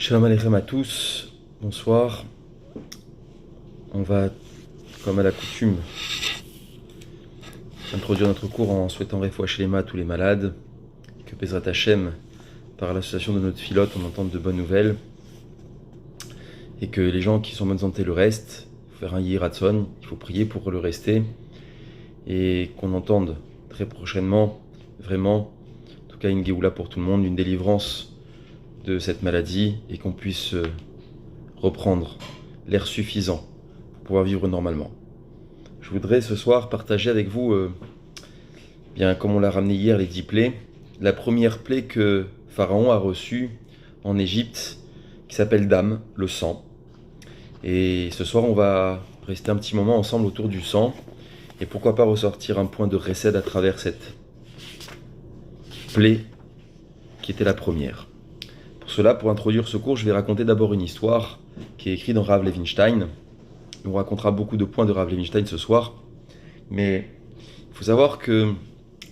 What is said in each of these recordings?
Shalom Aleichem à tous, bonsoir. On va, comme à la coutume, introduire notre cours en souhaitant Refoua Shlema à tous les malades, que Bezrat Hashem, par l'association de notre filote, on entende de bonnes nouvelles, et que les gens qui sont en bonne santé le restent. Il faut faire un Yiratzon, il faut prier pour le rester, et qu'on entende très prochainement, vraiment, en tout cas une Géoula pour tout le monde, une délivrance de cette maladie, et qu'on puisse reprendre l'air suffisant pour pouvoir vivre normalement. Je voudrais ce soir partager avec vous, bien comme on l'a ramené hier, les 10 plaies. La première plaie que Pharaon a reçue en Égypte, qui s'appelle Dam, le sang. Et ce soir, on va rester un petit moment ensemble autour du sang, et pourquoi pas ressortir un point de recède à travers cette plaie qui était la première. Pour cela, pour introduire ce cours, je vais raconter d'abord une histoire qui est écrite dans Rav Levinstein. On racontera beaucoup de points de Rav Levinstein ce soir, mais il faut savoir que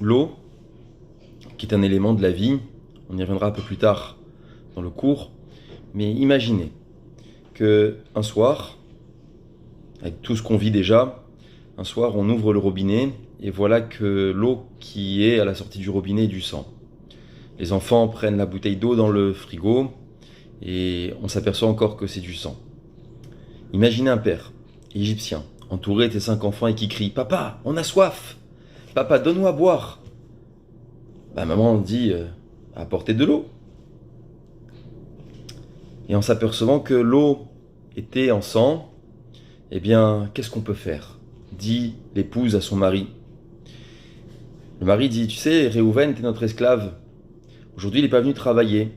l'eau, qui est un élément de la vie, on y reviendra un peu plus tard dans le cours, mais imaginez qu'un soir, avec tout ce qu'on vit déjà, un soir on ouvre le robinet et voilà que l'eau qui est à la sortie du robinet est du sang. Les enfants prennent la bouteille d'eau dans le frigo et on s'aperçoit encore que c'est du sang. Imaginez un père égyptien entouré de ses 5 enfants et qui crie « Papa, on a soif! Papa, donne-nous à boire !» Maman dit « Apportez de l'eau !» Et en s'apercevant que l'eau était en sang, eh bien, qu'est-ce qu'on peut faire? Dit l'épouse à son mari. Le mari dit « Tu sais, Réhouven était notre esclave. Aujourd'hui, il n'est pas venu travailler.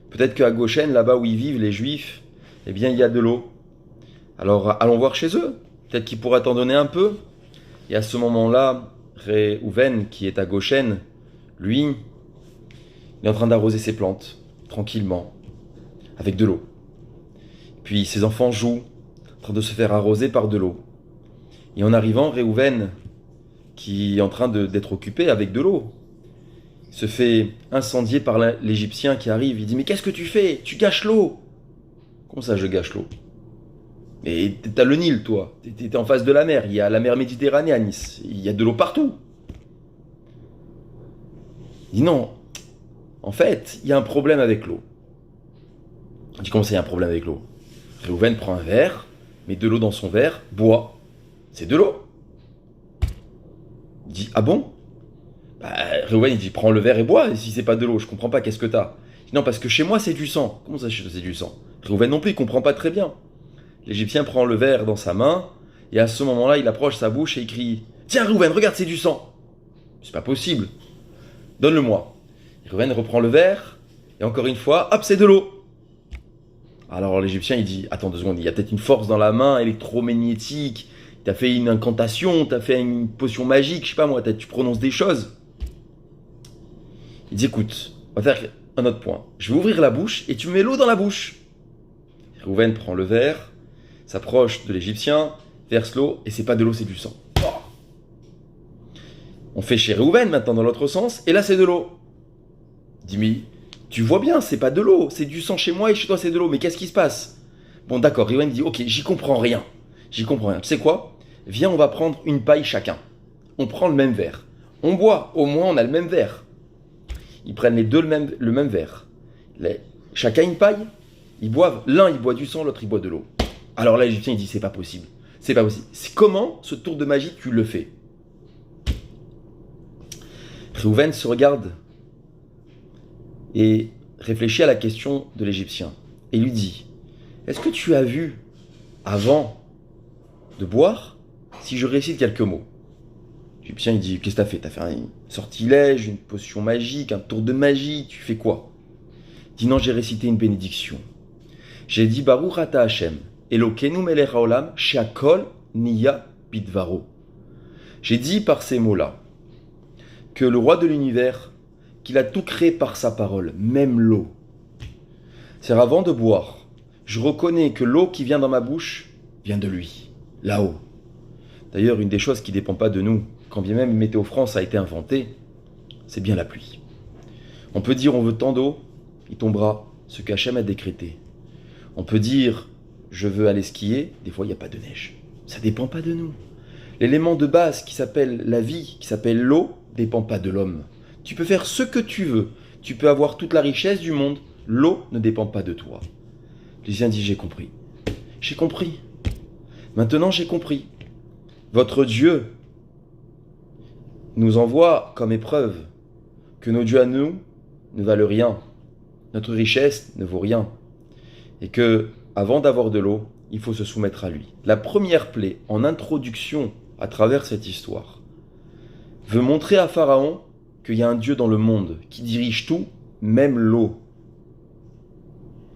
Peut-être qu'à Goshen, là-bas où ils vivent, les Juifs, eh bien, il y a de l'eau. Alors, allons voir chez eux. Peut-être qu'il pourra t'en donner un peu. » Et à ce moment-là, Réhouven, qui est à Goshen, lui, il est en train d'arroser ses plantes, tranquillement, avec de l'eau. Puis ses enfants jouent, en train de se faire arroser par de l'eau. Et en arrivant, Réhouven, qui est en train d'être occupé avec de l'eau, se fait incendier par l'Égyptien qui arrive. Il dit « Mais qu'est-ce que tu fais? Tu gâches l'eau !» « Comment ça, je gâche l'eau ?» « Mais t'as le Nil, toi. T'es en face de la mer. Il y a la mer Méditerranée à Nice. Il y a de l'eau partout. » Il dit « Non. En fait, il y a un problème avec l'eau. » Il dit « Comment ça, il y a un problème avec l'eau ?» Réhouven prend un verre, met de l'eau dans son verre, boit. C'est de l'eau. Il dit « Ah bon ?» Réhouven, il dit « Prends le verre et bois. Et si c'est pas de l'eau, je comprends pas. Qu'est-ce que t'as ?» Il dit « Non, parce que chez moi, c'est du sang. » Comment ça, c'est du sang? Réhouven non plus, il comprend pas très bien. L'Égyptien prend le verre dans sa main, et à ce moment-là, il approche sa bouche et il crie « Tiens, Réhouven, regarde, c'est du sang !» C'est pas possible. Donne-le-moi. Réhouven reprend le verre, et encore une fois, hop, c'est de l'eau. Alors l'Égyptien, il dit « Attends 2 secondes, il y a peut-être une force dans la main électromagnétique, t'as fait une incantation, t'as fait une potion magique, je sais pas moi, tu prononces des choses. » Il dit « Écoute, on va faire un autre point. Je vais ouvrir la bouche, et tu mets l'eau dans la bouche. » Réhouven prend le verre, s'approche de l'Égyptien, verse l'eau, et c'est pas de l'eau, c'est du sang. Oh. On fait chez Réhouven maintenant dans l'autre sens, et là c'est de l'eau. Il dit « Mais tu vois bien, c'est pas de l'eau, c'est du sang chez moi et chez toi c'est de l'eau, mais qu'est-ce qui se passe ?» Bon d'accord, Réhouven dit « Ok, j'y comprends rien. Tu sais quoi? Viens, on va prendre une paille chacun. On prend le même verre. On boit, au moins on a le même verre. » Ils prennent les deux le même verre. Chacun une paille, ils boivent. L'un il boit du sang, l'autre il boit de l'eau. Alors là, l'Égyptien il dit « C'est pas possible. C'est pas possible. Comment ce tour de magie tu le fais ?» Réhouven se regarde et réfléchit à la question de l'Égyptien et lui dit « Est-ce que tu as vu, avant de boire, si je récite quelques mots ?» L'Égyptien il dit « Qu'est-ce que t'as fait? T'as fait un sortilège, une potion magique, un tour de magie, tu fais quoi ?» Il dit « Non, j'ai récité une bénédiction. J'ai dit Baruch ata Hashem, Elokeinu melech haolam, she'akol niya bidvaro. » J'ai dit par ces mots-là que le roi de l'univers, qu'il a tout créé par sa parole, même l'eau. C'est avant de boire, je reconnais que l'eau qui vient dans ma bouche vient de lui, là-haut. D'ailleurs, une des choses qui ne dépend pas de nous, quand bien même Météo France a été inventée, c'est bien la pluie. On peut dire on veut tant d'eau, il tombera ce qu'Hachem a décrété. On peut dire, je veux aller skier, des fois il n'y a pas de neige. Ça ne dépend pas de nous. L'élément de base qui s'appelle la vie, qui s'appelle l'eau, ne dépend pas de l'homme. Tu peux faire ce que tu veux, tu peux avoir toute la richesse du monde, l'eau ne dépend pas de toi. L'Égyptien dit, j'ai compris. J'ai compris. Maintenant j'ai compris. Votre Dieu nous envoie comme épreuve que nos dieux à nous ne valent rien. Notre richesse ne vaut rien. Et que, avant d'avoir de l'eau, il faut se soumettre à lui. La première plaie, en introduction à travers cette histoire, veut montrer à Pharaon qu'il y a un Dieu dans le monde qui dirige tout, même l'eau.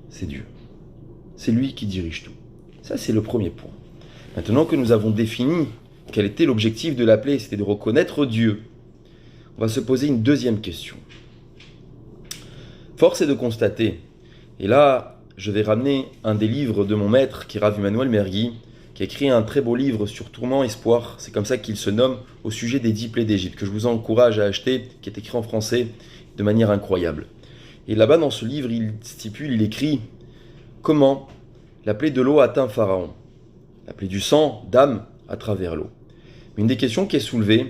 C'est Dieu. C'est lui qui dirige tout. Ça, c'est le premier point. Maintenant que nous avons défini quel était l'objectif de la plaie, c'était de reconnaître Dieu, on va se poser une deuxième question. Force est de constater, et là, je vais ramener un des livres de mon maître, qui est Rav Emmanuel Mergui, qui a écrit un très beau livre sur Tourment Espoir, c'est comme ça qu'il se nomme, au sujet des 10 plaies d'Égypte, que je vous encourage à acheter, qui est écrit en français de manière incroyable. Et là-bas, dans ce livre, il écrit comment la plaie de l'eau atteint Pharaon, la plaie du sang, d'âme, à travers l'eau. Mais une des questions qui est soulevée,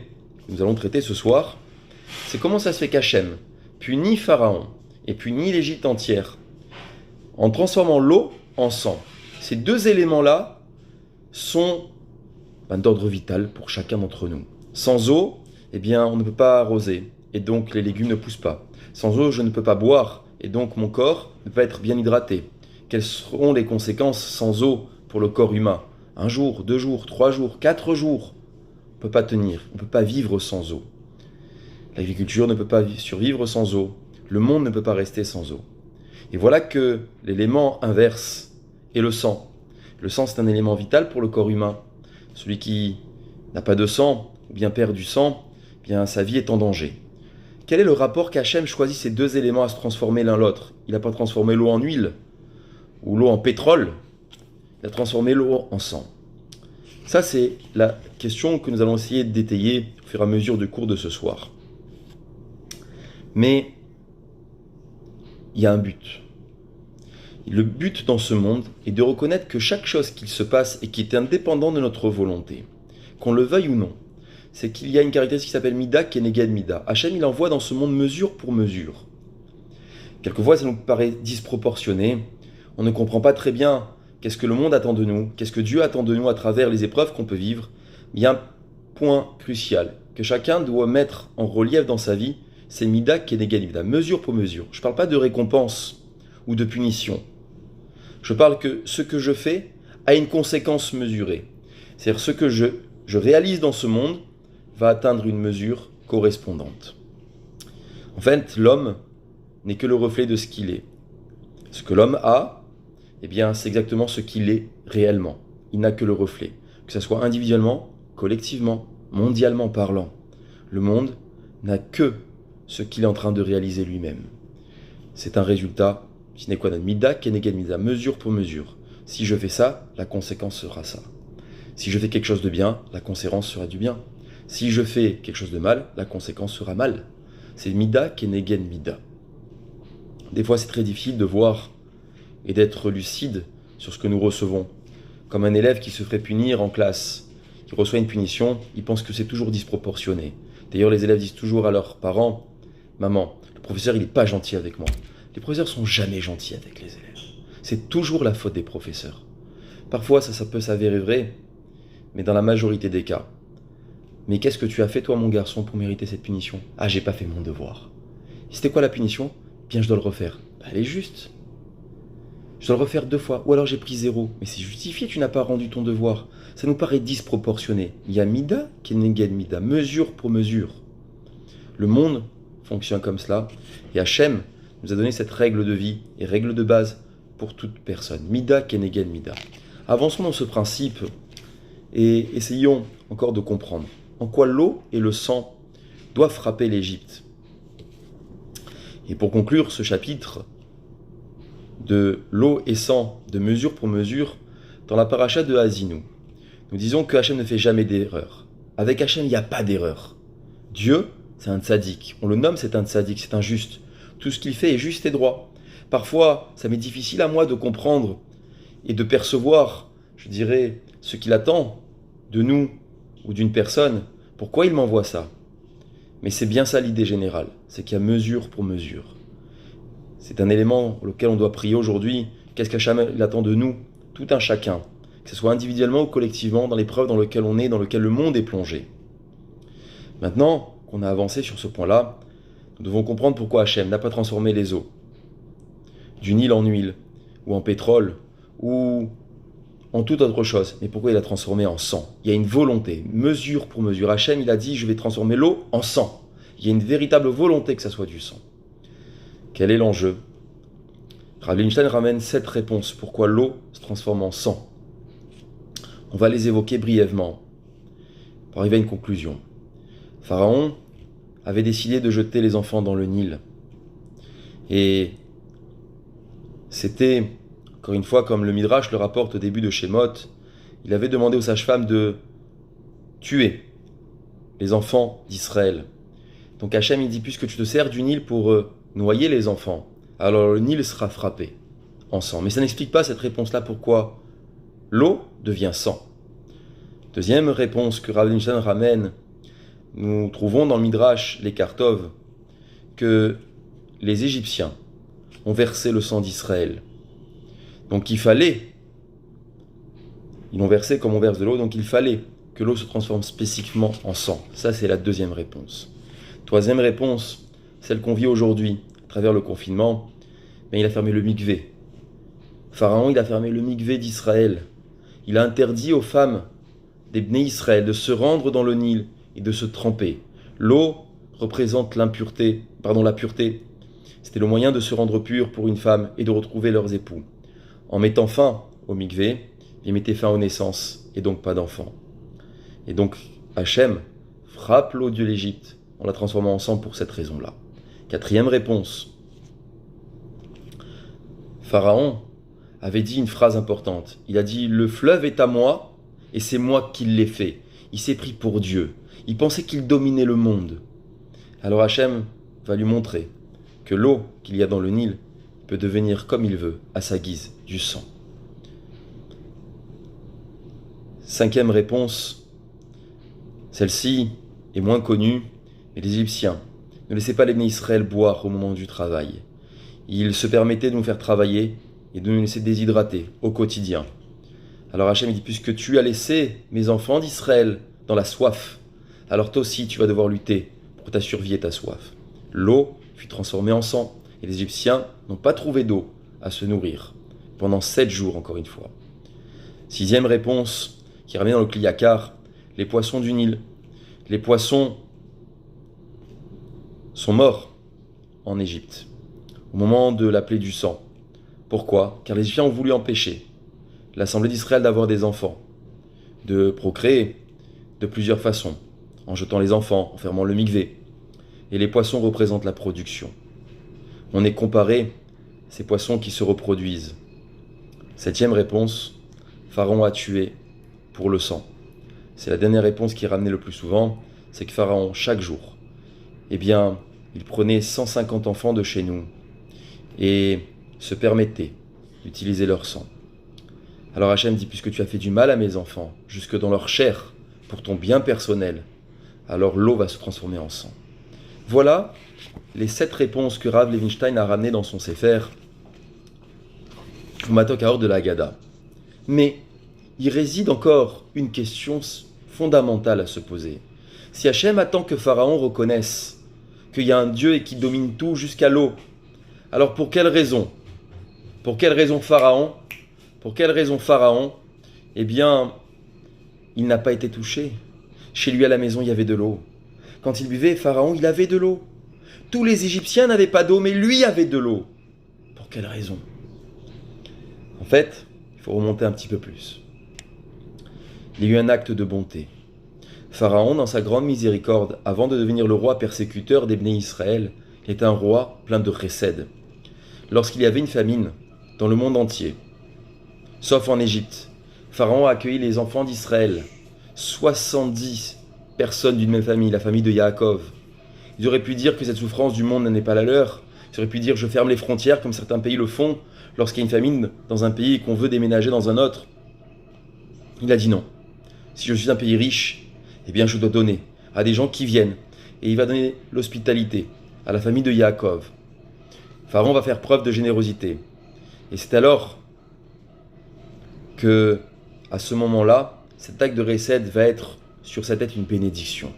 que nous allons traiter ce soir, c'est comment ça se fait qu'Hachem punit Pharaon et punit l'Égypte entière en transformant l'eau en sang. Ces deux éléments-là sont d'ordre vital pour chacun d'entre nous. Sans eau, eh bien, on ne peut pas arroser, et donc les légumes ne poussent pas. Sans eau, je ne peux pas boire, et donc mon corps ne peut pas être bien hydraté. Quelles seront les conséquences sans eau pour le corps humain ? 1 jour, 2 jours, 3 jours, 4 jours. On ne peut pas tenir, on ne peut pas vivre sans eau. L'agriculture ne peut pas survivre sans eau. Le monde ne peut pas rester sans eau. Et voilà que l'élément inverse est le sang. Le sang, c'est un élément vital pour le corps humain. Celui qui n'a pas de sang, ou bien perd du sang, eh bien sa vie est en danger. Quel est le rapport qu'Hachem choisit ces deux éléments à se transformer l'un l'autre ? Il n'a pas transformé l'eau en huile, ou l'eau en pétrole. Il a transformé l'eau en sang. Ça, c'est la question que nous allons essayer d'étayer au fur et à mesure du cours de ce soir. Mais il y a un but. Le but dans ce monde est de reconnaître que chaque chose qui se passe et qui est indépendant de notre volonté, qu'on le veuille ou non, c'est qu'il y a une caractéristique qui s'appelle Mida Keneged Mida. Hachem, il envoie dans ce monde mesure pour mesure. Quelquefois, ça nous paraît disproportionné. On ne comprend pas très bien qu'est-ce que le monde attend de nous, qu'est-ce que Dieu attend de nous à travers les épreuves qu'on peut vivre. Il y a un point crucial que chacun doit mettre en relief dans sa vie, c'est Mida Keneged Mida, mesure pour mesure. Je ne parle pas de récompense ou de punition. Je parle que ce que je fais a une conséquence mesurée. C'est-à-dire ce que je réalise dans ce monde va atteindre une mesure correspondante. En fait, l'homme n'est que le reflet de ce qu'il est. Ce que l'homme a, eh bien, c'est exactement ce qu'il est réellement. Il n'a que le reflet. Que ce soit individuellement, collectivement, mondialement parlant. Le monde n'a que ce qu'il est en train de réaliser lui-même. C'est un résultat, sine qua non, Mida Keneged Mida, mesure pour mesure. Si je fais ça, la conséquence sera ça. Si je fais quelque chose de bien, la conséquence sera du bien. Si je fais quelque chose de mal, la conséquence sera mal. C'est Mida Keneged Mida. Des fois, c'est très difficile de voir et d'être lucide sur ce que nous recevons. Comme un élève qui se ferait punir en classe, qui reçoit une punition, il pense que c'est toujours disproportionné. D'ailleurs, les élèves disent toujours à leurs parents, « Maman, le professeur, il n'est pas gentil avec moi. » Les professeurs sont jamais gentils avec les élèves. C'est toujours la faute des professeurs. Parfois, ça peut s'avérer vrai, mais dans la majorité des cas. Mais qu'est-ce que tu as fait, toi, mon garçon, pour mériter cette punition ? Ah, j'ai pas fait mon devoir. C'était quoi la punition ? Bien, je dois le refaire. Elle est juste. Je dois le refaire 2 fois, ou alors j'ai pris 0. Mais c'est justifié, tu n'as pas rendu ton devoir. Ça nous paraît disproportionné. Il y a Mida, Keneged Mida, mesure pour mesure. Le monde fonctionne comme cela, et Hachem nous a donné cette règle de vie et règle de base pour toute personne. Mida Keneged Mida. Avançons dans ce principe et essayons encore de comprendre en quoi l'eau et le sang doivent frapper l'Égypte. Et pour conclure ce chapitre de l'eau et sang, de mesure pour mesure, dans la paracha de Haazinu, nous disons que Hachem ne fait jamais d'erreur. Avec Hachem, il n'y a pas d'erreur. Dieu, c'est un tzaddik. On le nomme, c'est un tzaddik, c'est un juste. Tout ce qu'il fait est juste et droit. Parfois, ça m'est difficile à moi de comprendre et de percevoir, je dirais, ce qu'il attend de nous ou d'une personne. Pourquoi il m'envoie ça? Mais c'est bien ça l'idée générale, c'est qu'il y a mesure pour mesure. C'est un élément auquel on doit prier aujourd'hui. Qu'est-ce qu'Hachem attend de nous, tout un chacun, que ce soit individuellement ou collectivement, dans l'épreuve dans laquelle on est, dans laquelle le monde est plongé. Maintenant qu'on a avancé sur ce point-là, nous devons comprendre pourquoi Hachem n'a pas transformé les eaux du Nil en huile, ou en pétrole, ou en toute autre chose, mais pourquoi il a transformé en sang. Il y a une volonté, mesure pour mesure. Hachem, il a dit, je vais transformer l'eau en sang. Il y a une véritable volonté que ça soit du sang. Quel est l'enjeu? Rav Leinstein ramène 7 réponses pourquoi l'eau se transforme en sang. On va les évoquer brièvement pour arriver à une conclusion. Pharaon avait décidé de jeter les enfants dans le Nil. Et c'était, encore une fois, comme le Midrash le rapporte au début de Shemot, il avait demandé aux sages-femmes de tuer les enfants d'Israël. Donc Hachem, il dit, puisque tu te sers du Nil pour noyer les enfants, alors le Nil sera frappé en sang. Mais ça n'explique pas cette réponse-là, pourquoi l'eau devient sang. Deuxième réponse que Rav Leinstein ramène, nous trouvons dans le Midrash, les Kartov, que les Égyptiens ont versé le sang d'Israël. Donc ils l'ont versé comme on verse de l'eau, donc il fallait que l'eau se transforme spécifiquement en sang. Ça, c'est la deuxième réponse. Troisième réponse, celle qu'on vit aujourd'hui, à travers le confinement, mais il a fermé le mikvé. Pharaon, il a fermé le mikvé d'Israël. Il a interdit aux femmes des Bnei Israël de se rendre dans le Nil et de se tremper. L'eau représente la pureté. C'était le moyen de se rendre pur pour une femme et de retrouver leurs époux. En mettant fin au mikvé, il mettait fin aux naissances et donc pas d'enfants. Et donc Hachem frappe l'eau de l'Égypte en la transformant en sang pour cette raison-là. Quatrième réponse. Pharaon avait dit une phrase importante. Il a dit « Le fleuve est à moi et c'est moi qui l'ai fait ». Il s'est pris pour Dieu. Il pensait qu'il dominait le monde. Alors Hachem va lui montrer que l'eau qu'il y a dans le Nil peut devenir comme il veut, à sa guise, du sang. Cinquième réponse, celle-ci est moins connue, mais les Égyptiens ne laissaient pas les Bnei Israël boire au moment du travail. Ils se permettaient de nous faire travailler et de nous laisser déshydrater au quotidien. Alors Hachem dit, puisque tu as laissé mes enfants d'Israël dans la soif, alors toi aussi tu vas devoir lutter pour ta survie et ta soif. L'eau fut transformée en sang et les Égyptiens n'ont pas trouvé d'eau à se nourrir pendant 7 jours encore une fois. Sixième réponse qui ramène dans le Kliyakar, les poissons du Nil. Les poissons sont morts en Égypte au moment de la plaie du sang. Pourquoi? Car les Égyptiens ont voulu empêcher l'Assemblée d'Israël d'avoir des enfants, de procréer de plusieurs façons, en jetant les enfants, en fermant le mikvé. Et les poissons représentent la production. On est comparé à ces poissons qui se reproduisent. Septième réponse, Pharaon a tué pour le sang. C'est la dernière réponse qui est ramenée le plus souvent, c'est que Pharaon, chaque jour, il prenait 150 enfants de chez nous et se permettait d'utiliser leur sang. Alors Hachem dit, puisque tu as fait du mal à mes enfants, jusque dans leur chair, pour ton bien personnel, alors l'eau va se transformer en sang. Voilà les 7 réponses que Rav Leinstein a ramenées dans son Sefer, Matok Haor de la Haggadah. Mais il réside encore une question fondamentale à se poser. Si Hachem attend que Pharaon reconnaisse qu'il y a un Dieu et qu'il domine tout jusqu'à l'eau, alors pour quelle raison Pharaon, il n'a pas été touché. Chez lui à la maison, il y avait de l'eau. Quand il buvait, Pharaon, il avait de l'eau. Tous les Égyptiens n'avaient pas d'eau, mais lui avait de l'eau. Pour quelle raison? En fait, il faut remonter un petit peu plus. Il y a eu un acte de bonté. Pharaon, dans sa grande miséricorde, avant de devenir le roi persécuteur des Bnei Israël, était un roi plein de chesed. Lorsqu'il y avait une famine dans le monde entier, sauf en Égypte, Pharaon a accueilli les enfants d'Israël, 70 personnes d'une même famille, la famille de Yaakov. Ils auraient pu dire que cette souffrance du monde n'est pas la leur, Il aurait pu dire je ferme les frontières comme certains pays le font lorsqu'il y a une famine dans un pays et qu'on veut déménager dans un autre. Il a dit non. Si je suis un pays riche, eh bien je dois donner à des gens qui viennent. Et il va donner l'hospitalité à la famille de Yaakov. Pharaon va faire preuve de générosité. Et c'est alors que, à ce moment-là, cet acte de Récède va être sur sa tête une bénédiction.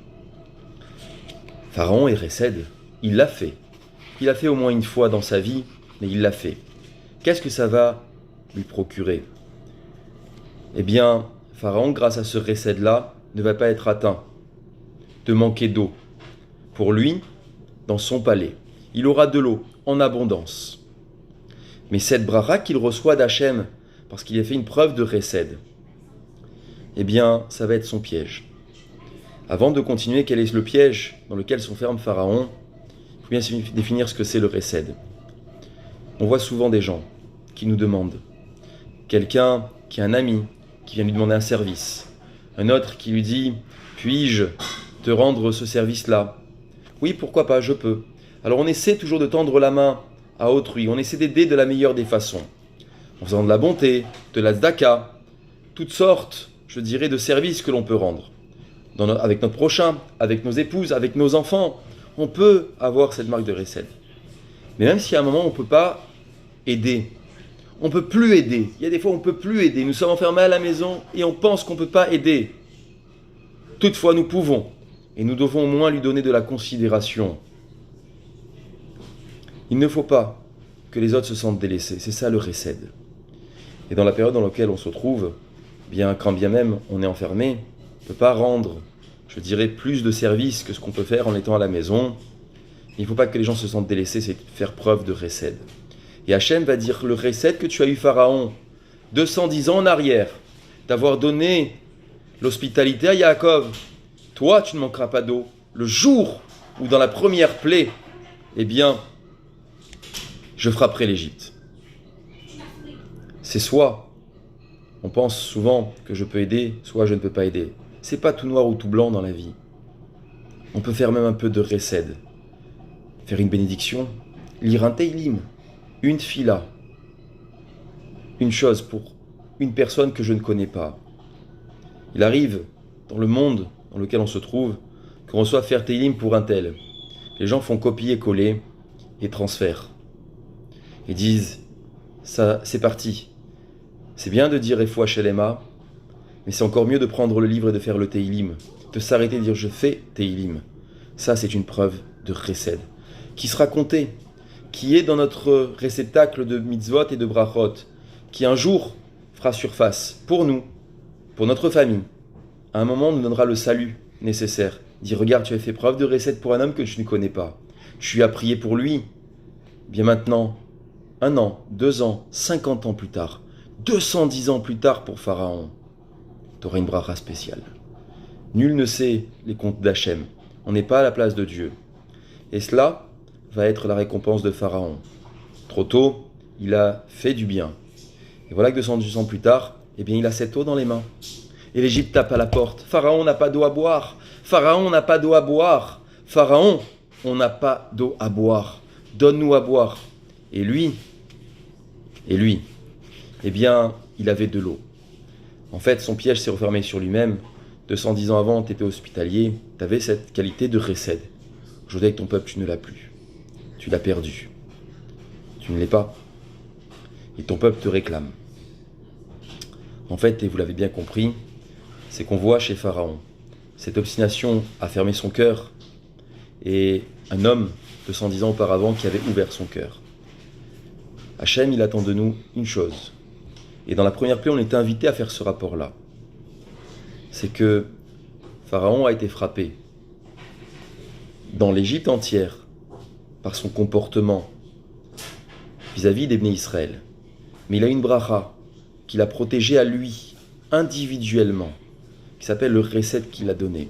Pharaon et Récède, il l'a fait. Il l'a fait au moins une fois dans sa vie, mais il l'a fait. Qu'est-ce que ça va lui procurer? Eh bien, Pharaon, grâce à ce Récède-là, ne va pas être atteint de manquer d'eau. Pour lui, dans son palais, il aura de l'eau en abondance. Mais cette bracha qu'il reçoit d'Hachem, parce qu'il a fait une preuve de Récède, eh bien, ça va être son piège. Avant de continuer, quel est le piège dans lequel s'enferme Pharaon? Il faut bien définir ce que c'est le Récède. On voit souvent des gens qui nous demandent. Quelqu'un qui a un ami, qui vient lui demander un service. Un autre qui lui dit « Puis-je te rendre ce service-là » ? Oui, pourquoi pas, je peux. Alors on essaie toujours de tendre la main à autrui, on essaie d'aider de la meilleure des façons. En faisant de la bonté, de la tzedaka, toutes sortes, je dirais, de services que l'on peut rendre. Avec notre prochain, avec nos épouses, avec nos enfants, on peut avoir cette marque de Récède. Mais même si à un moment on ne peut pas aider, on ne peut plus aider. Il y a des fois où on ne peut plus aider. Nous sommes enfermés à la maison et on pense qu'on ne peut pas aider. Toutefois, nous pouvons. Et nous devons au moins lui donner de la considération. Il ne faut pas que les autres se sentent délaissés. C'est ça le Récède. Et dans la période dans laquelle on se trouve, bien quand bien même on est enfermé, on ne peut pas rendre, je dirais, plus de services que ce qu'on peut faire en étant à la maison. Il ne faut pas que les gens se sentent délaissés, c'est faire preuve de Récède. Et Hachem va dire le Récède que tu as eu Pharaon 210 ans en arrière, d'avoir donné l'hospitalité à Yaakov. Toi, tu ne manqueras pas d'eau. Le jour où dans la première plaie, eh bien, je frapperai l'Égypte. C'est soit, on pense souvent que je peux aider, soit je ne peux pas aider. C'est pas tout noir ou tout blanc dans la vie. On peut faire même un peu de Récède. Faire une bénédiction, lire un Teilim, une fila, une chose pour une personne que je ne connais pas. Il arrive dans le monde dans lequel on se trouve qu'on reçoit faire Teilim pour un tel. Les gens font copier-coller et transfèrent. Et disent, ça c'est parti. C'est bien de dire Refoua Shelema, mais c'est encore mieux de prendre le livre et de faire le Teilim. De s'arrêter et de dire je fais Teilim. Ça c'est une preuve de Récède. Qui sera compté, qui est dans notre réceptacle de mitzvot et de brachot, qui un jour fera surface pour nous, pour notre famille. À un moment, nous donnera le salut nécessaire. Dit, regarde, tu as fait preuve de Récède pour un homme que tu ne connais pas. Tu as prié pour lui. Bien maintenant, 1 an, 2 ans, 50 ans plus tard, 210 ans plus tard pour Pharaon, tu auras une bracha spéciale. Nul ne sait les comptes d'Hachem. On n'est pas à la place de Dieu. Et cela va être la récompense de Pharaon. Trop tôt, il a fait du bien. Et voilà que 210 ans plus tard, eh bien, il a cette eau dans les mains. Et l'Égypte tape à la porte. Pharaon n'a pas d'eau à boire. Pharaon n'a pas d'eau à boire. Pharaon, on n'a pas d'eau à boire. Donne-nous à boire. Et lui, eh bien, il avait de l'eau. En fait, son piège s'est refermé sur lui-même. 210 ans avant, tu étais hospitalier, tu avais cette qualité de Récède. Aujourd'hui, avec ton peuple, tu ne l'as plus. Tu l'as perdu. Tu ne l'es pas. Et ton peuple te réclame. En fait, et vous l'avez bien compris, c'est qu'on voit chez Pharaon cette obstination à fermer son cœur et un homme de 110 ans auparavant qui avait ouvert son cœur. Hachem, il attend de nous une chose. Et dans la première plaie, on était invité à faire ce rapport-là. C'est que Pharaon a été frappé dans l'Égypte entière par son comportement vis-à-vis des Bnei Israël. Mais il a une bracha qu'il a protégée à lui, individuellement, qui s'appelle le Récède qu'il a donné.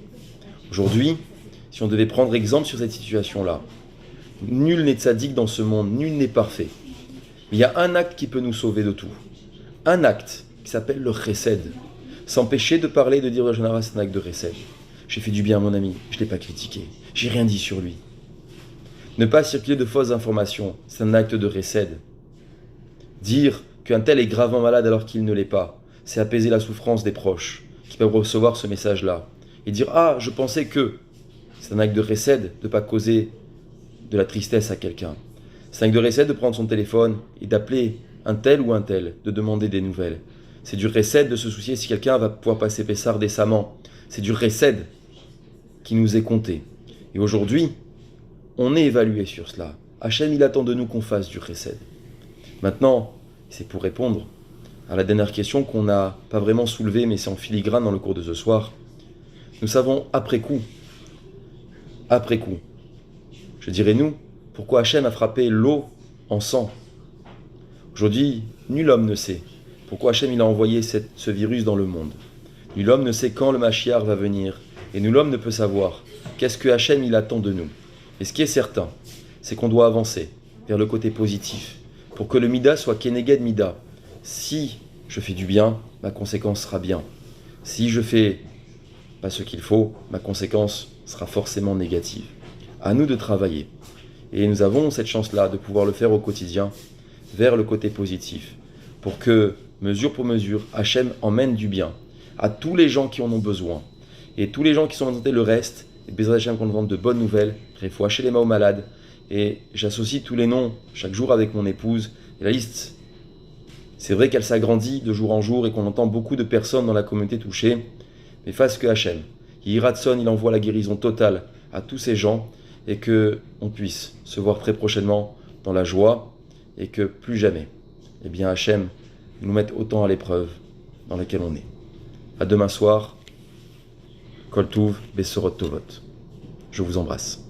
Aujourd'hui, si on devait prendre exemple sur cette situation-là, nul n'est tzaddik dans ce monde, nul n'est parfait. Mais il y a un acte qui peut nous sauver de tout. Un acte qui s'appelle le Récède. S'empêcher de parler, de dire c'est un acte de Récède. J'ai fait du bien à mon ami, je ne l'ai pas critiqué, j'ai rien dit sur lui. Ne pas circuler de fausses informations, c'est un acte de récède. Dire qu'un tel est gravement malade alors qu'il ne l'est pas, c'est apaiser la souffrance des proches qui peuvent recevoir ce message-là. Et dire « Ah, je pensais que… » C'est un acte de récède de ne pas causer de la tristesse à quelqu'un. C'est un acte de récède de prendre son téléphone et d'appeler un tel ou un tel, de demander des nouvelles. C'est du récède de se soucier si quelqu'un va pouvoir passer Pessar décemment. C'est du récède qui nous est compté. Et aujourd'hui, on est évalué sur cela. Hachem, il attend de nous qu'on fasse du récède. Maintenant, c'est pour répondre à la dernière question qu'on n'a pas vraiment soulevée, mais c'est en filigrane dans le cours de ce soir. Nous savons après coup, je dirais nous, pourquoi Hachem a frappé l'eau en sang. Aujourd'hui, nul homme ne sait pourquoi Hachem il a envoyé ce virus dans le monde. Nul homme ne sait quand le Mashiach va venir, et nul homme ne peut savoir qu'est-ce que Hachem il attend de nous. Et ce qui est certain, c'est qu'on doit avancer vers le côté positif, pour que le Mida soit Keneged Mida. Si je fais du bien, ma conséquence sera bien. Si je fais pas ce qu'il faut, ma conséquence sera forcément négative. À nous de travailler. Et nous avons cette chance-là de pouvoir le faire au quotidien, vers le côté positif, pour que, mesure pour mesure, Hachem emmène du bien à tous les gens qui en ont besoin. Et tous les gens qui sont présentés le reste, et Bezrat Hachem qu'on nous vende de bonnes nouvelles, Refouaché les mains aux malades. Et j'associe tous les noms chaque jour avec mon épouse. Et la liste, c'est vrai qu'elle s'agrandit de jour en jour et qu'on entend beaucoup de personnes dans la communauté touchées. Mais fasse que Hachem, Yiratson, il envoie la guérison totale à tous ces gens et que on puisse se voir très prochainement dans la joie et que plus jamais, eh bien Hachem nous mette autant à l'épreuve dans laquelle on est. À demain soir, Kol Tuv, Bessorot Tovot. Je vous embrasse.